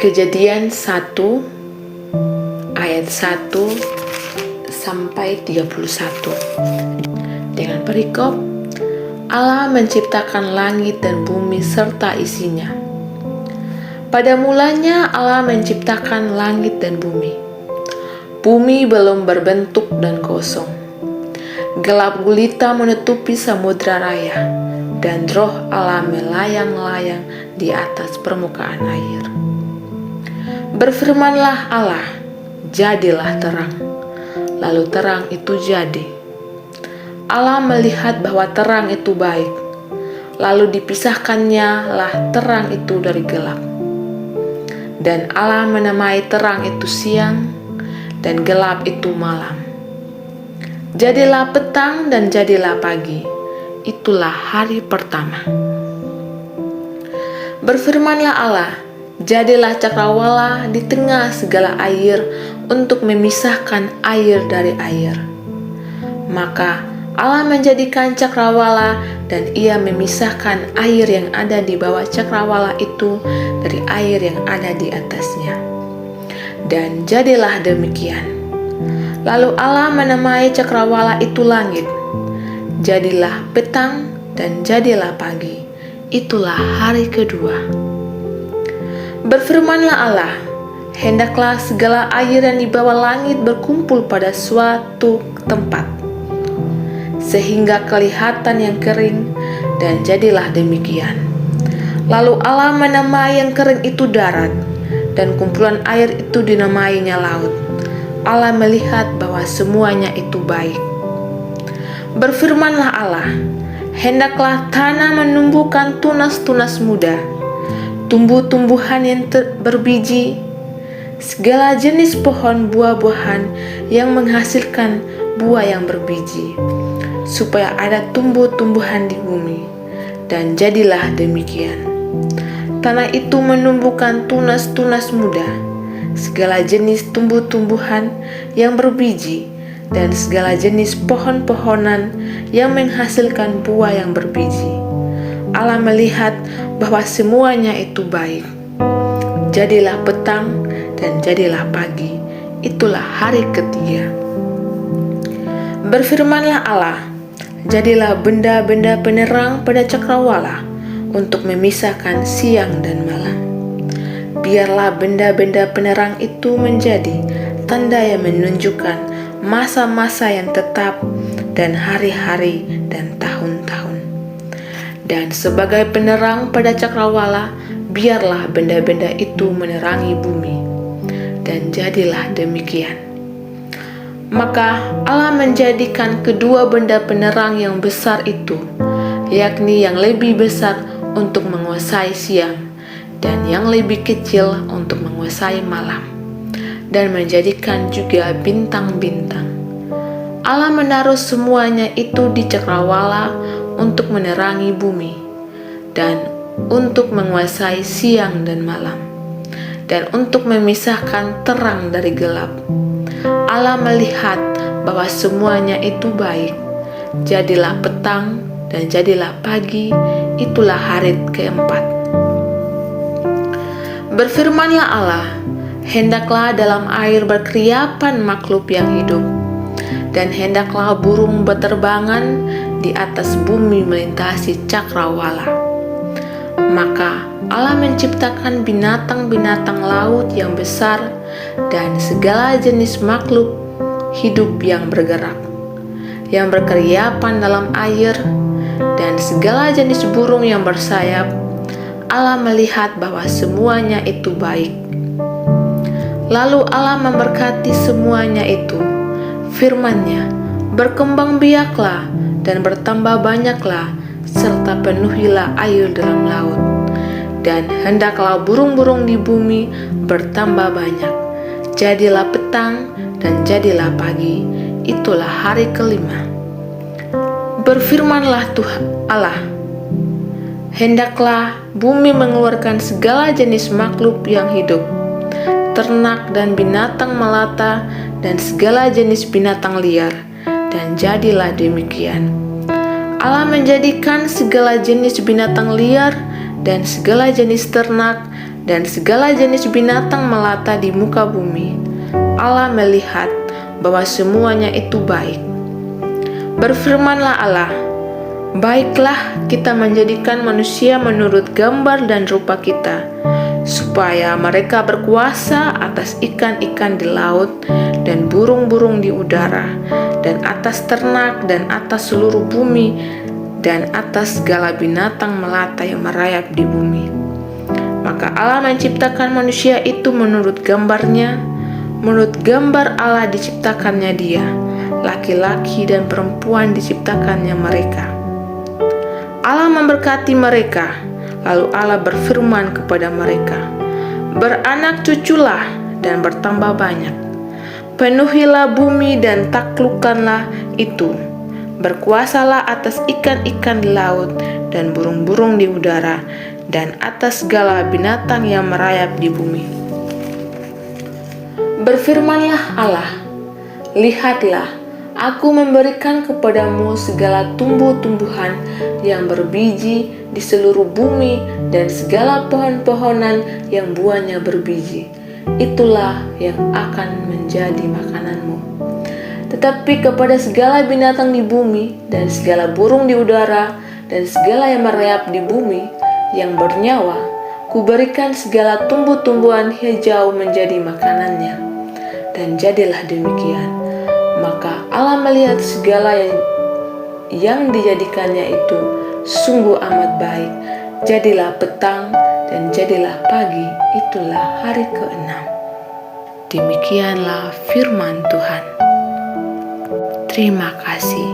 Kejadian 1 ayat 1 sampai 31. Dengan perikop, Allah menciptakan langit dan bumi serta isinya. Pada mulanya Allah menciptakan langit dan bumi. Bumi belum berbentuk dan kosong. Gelap gulita menutupi samudra raya, dan roh Allah melayang-layang di atas permukaan air. Berfirmanlah Allah, jadilah terang. Lalu terang itu jadi. Allah melihat bahwa terang itu baik. Lalu dipisahkannya lah terang itu dari gelap. Dan Allah menamai terang itu siang, dan gelap itu malam. Jadilah petang dan jadilah pagi. Itulah hari pertama. Berfirmanlah Allah, jadilah cakrawala di tengah segala air untuk memisahkan air dari air. Maka Allah menjadikan cakrawala dan ia memisahkan air yang ada di bawah cakrawala itu dari air yang ada di atasnya. Dan jadilah demikian. Lalu Allah menamai cakrawala itu langit. Jadilah petang dan jadilah pagi. Itulah hari kedua. Berfirmanlah Allah, hendaklah segala air yang di bawah langit berkumpul pada suatu tempat, sehingga kelihatan yang kering, dan jadilah demikian. Lalu Allah menamai yang kering itu darat, dan kumpulan air itu dinamainya laut. Allah melihat bahwa semuanya itu baik. Berfirmanlah Allah, hendaklah tanah menumbuhkan tunas-tunas muda, tumbuh-tumbuhan yang berbiji, segala jenis pohon buah-buahan yang menghasilkan buah yang berbiji, supaya ada tumbuh-tumbuhan di bumi. Dan jadilah demikian. Tanah itu menumbuhkan tunas-tunas muda, segala jenis tumbuh-tumbuhan yang berbiji, dan segala jenis pohon-pohonan yang menghasilkan buah yang berbiji. Allah melihat bahwa semuanya itu baik. Jadilah petang dan jadilah pagi. Itulah hari ketiga. Berfirmanlah Allah, jadilah benda-benda penerang pada cakrawala untuk memisahkan siang dan malam. Biarlah benda-benda penerang itu menjadi tanda yang menunjukkan masa-masa yang tetap dan hari-hari dan tahun-tahun. Dan sebagai penerang pada cakrawala, biarlah benda-benda itu menerangi bumi. Dan jadilah demikian. Maka Allah menjadikan kedua benda penerang yang besar itu, yakni yang lebih besar untuk menguasai siang, dan yang lebih kecil untuk menguasai malam, dan menjadikan juga bintang-bintang. Allah menaruh semuanya itu di cakrawala untuk menerangi bumi, dan untuk menguasai siang dan malam, dan untuk memisahkan terang dari gelap. Allah melihat bahwa semuanya itu baik. Jadilah petang dan jadilah pagi. Itulah hari keempat. Berfirmanlah Allah, hendaklah dalam air berkeriapan makhluk yang hidup, dan hendaklah burung berterbangan di atas bumi melintasi cakrawala. Maka Allah menciptakan binatang-binatang laut yang besar dan segala jenis makhluk hidup yang bergerak, yang berkeriapan dalam air, dan segala jenis burung yang bersayap. Allah melihat bahwa semuanya itu baik. Lalu Allah memberkati semuanya itu. Firman-Nya, berkembang biaklah dan bertambah banyaklah, serta penuhilah air dalam laut. Dan hendaklah burung-burung di bumi bertambah banyak. Jadilah petang dan jadilah pagi. Itulah hari kelima. Berfirmanlah Tuhan Allah, hendaklah bumi mengeluarkan segala jenis makhluk yang hidup, ternak dan binatang melata, dan segala jenis binatang liar. Dan jadilah demikian. Allah menjadikan segala jenis binatang liar dan segala jenis ternak, dan segala jenis binatang melata di muka bumi. Allah melihat bahwa semuanya itu baik. Berfirmanlah Allah, "Baiklah, kita menjadikan manusia menurut gambar dan rupa kita, supaya mereka berkuasa atas ikan-ikan di laut dan burung-burung di udara, dan atas ternak, dan atas seluruh bumi, dan atas segala binatang melata yang merayap di bumi." Maka Allah menciptakan manusia itu menurut gambarnya, menurut gambar Allah diciptakannya dia, laki-laki dan perempuan diciptakannya mereka. Allah memberkati mereka, lalu Allah berfirman kepada mereka, "Beranak cuculah dan bertambah banyak. Penuhilah bumi dan taklukkanlah itu. Berkuasalah atas ikan-ikan di laut dan burung-burung di udara, dan atas segala binatang yang merayap di bumi." Berfirmanlah Allah, "Lihatlah, aku memberikan kepadamu segala tumbuh-tumbuhan yang berbiji di seluruh bumi dan segala pohon-pohonan yang buahnya berbiji. Itulah yang akan menjadi makananmu. Tetapi kepada segala binatang di bumi dan segala burung di udara dan segala yang merayap di bumi yang bernyawa, kuberikan segala tumbuh-tumbuhan hijau menjadi makanannya." Dan jadilah demikian. Maka Allah melihat segala yang dijadikannya itu sungguh amat baik. Jadilah petang dan jadilah pagi, itulah hari ke-6. Demikianlah firman Tuhan. Terima kasih.